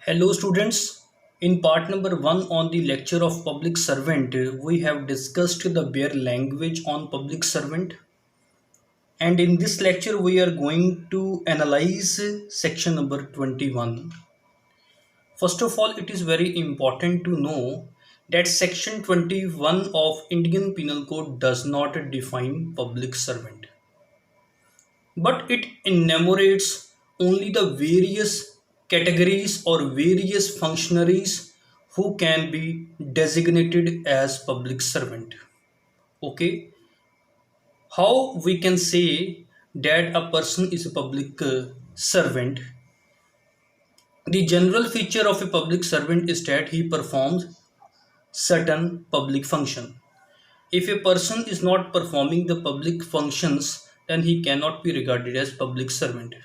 Hello students, in part number 1 on the lecture of public servant, we have discussed the bare language on public servant, and in this lecture we are going to analyze section number 21. First of all, it is very important to know that section 21 of Indian Penal Code does not define public servant, but it enumerates only the various categories or various functionaries who can be designated as public servant. Okay, how we can say that a person is a public servant? The general feature of a public servant is that he performs certain public function. If a person is not performing the public functions, then he cannot be regarded as public servant,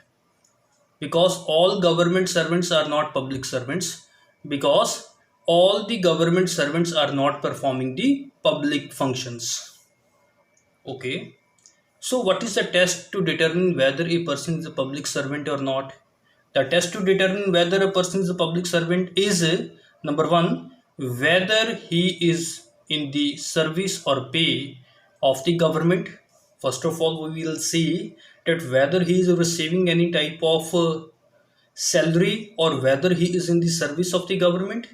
because all government servants are not public servants, because all the government servants are not performing the public functions. Okay, so what is the test to determine whether a person is a public servant or not? The test to determine whether a person is a public servant is number one, whether he is in the service or pay of the government. First of all, we will see that whether he is receiving any type of salary or whether he is in the service of the government.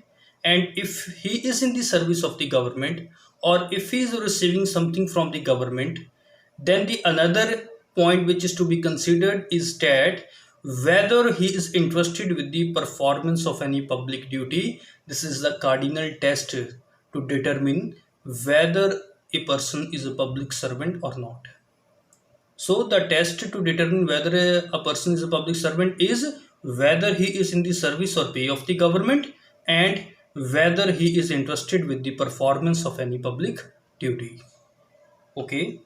And if he is in the service of the government or if he is receiving something from the government, then the another point which is to be considered is that whether he is interested with the performance of any public duty. This is the cardinal test to determine whether a person is a public servant or not. So the test to determine whether a person is a public servant is whether he is in the service or pay of the government and whether he is interested with the performance of any public duty. Okay.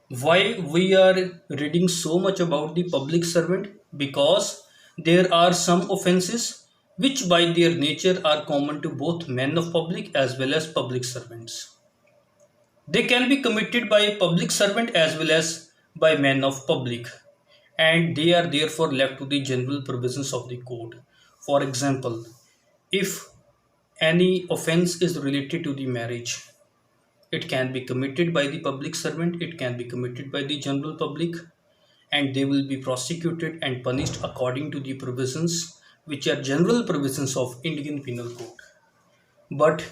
Why we are reading so much about the public servant? Because there are some offenses which by their nature are common to both men of public as well as public servants. They can be committed by a public servant as well as by men of public, and they are therefore left to the general provisions of the code. For example, if any offense is related to the marriage, it can be committed by the public servant, it can be committed by the general public, and they will be prosecuted and punished according to the provisions which are general provisions of Indian Penal Code. But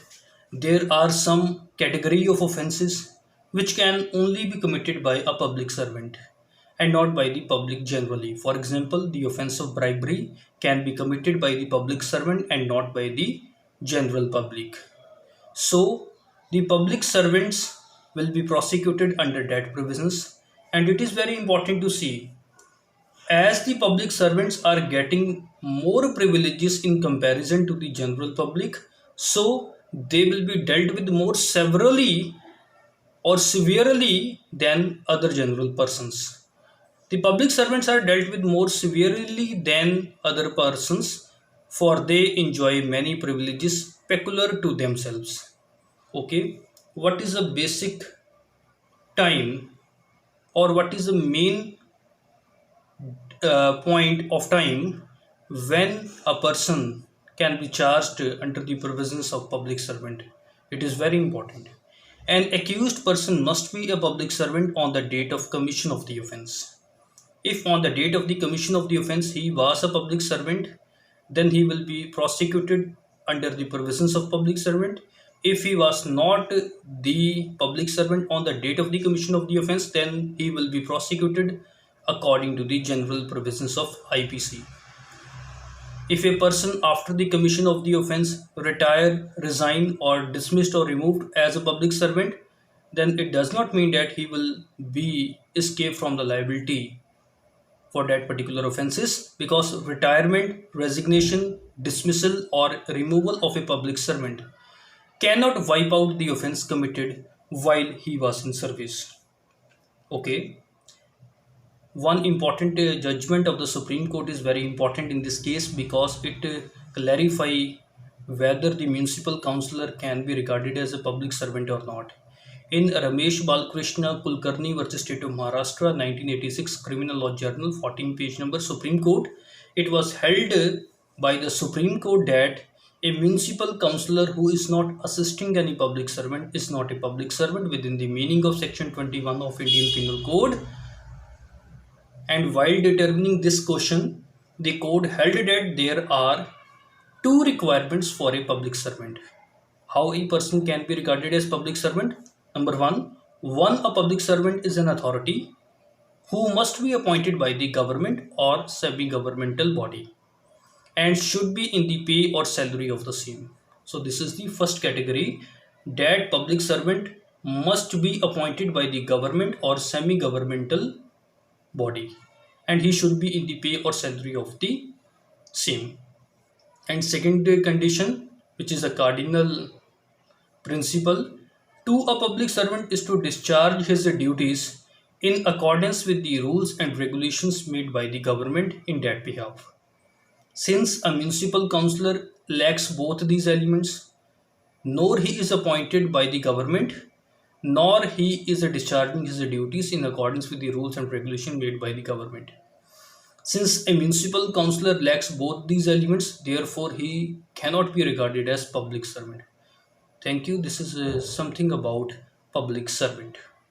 there are some category of offenses which can only be committed by a public servant and not by the public generally. For example, the offense of bribery can be committed by the public servant and not by the general public. So the public servants will be prosecuted under that provisions, and it is very important to see, as the public servants are getting more privileges in comparison to the general public, so they will be dealt with more severely or severely than other general persons. The public servants are dealt with more severely than other persons, for they enjoy many privileges peculiar to themselves. Okay, what is the basic time or what is the main point of time when a person can be charged under the provisions of public servant? It is very important. An accused person must be a public servant on the date of commission of the offense. If on the date of the commission of the offense he was a public servant, then he will be prosecuted under the provisions of public servant. If he was not the public servant on the date of the commission of the offense, then he will be prosecuted according to the general provisions of IPC. If a person after the commission of the offense retired, resigned or dismissed or removed as a public servant, then it does not mean that he will be escaped from the liability for that particular offenses, because retirement, resignation, dismissal or removal of a public servant cannot wipe out the offense committed while he was in service. Okay, one important judgment of the Supreme Court is very important in this case because it clarify whether the municipal councillor can be regarded as a public servant or not. In Ramesh Balkrishna Kulkarni versus State of Maharashtra 1986 Criminal Law Journal 14 page number, Supreme Court It was held by the Supreme Court that a municipal councillor who is not assisting any public servant is not a public servant within the meaning of Section 21 of Indian Penal Code. And while determining this question, the code held that there are two requirements for a public servant. How a person can be regarded as public servant? Number one, a public servant is an authority who must be appointed by the government or semi-governmental body and should be in the pay or salary of the same. So this is the first category, that public servant must be appointed by the government or semi-governmental body and he should be in the pay or salary of the same. And second condition, which is a cardinal principle to a public servant, is to discharge his duties in accordance with the rules and regulations made by the government in that behalf. Since a municipal councillor lacks both these elements, nor he is appointed by the government, nor he is discharging his duties in accordance with the rules and regulations made by the government. Since a municipal councillor lacks both these elements, therefore he cannot be regarded as public servant. Thank you. This is something about public servant.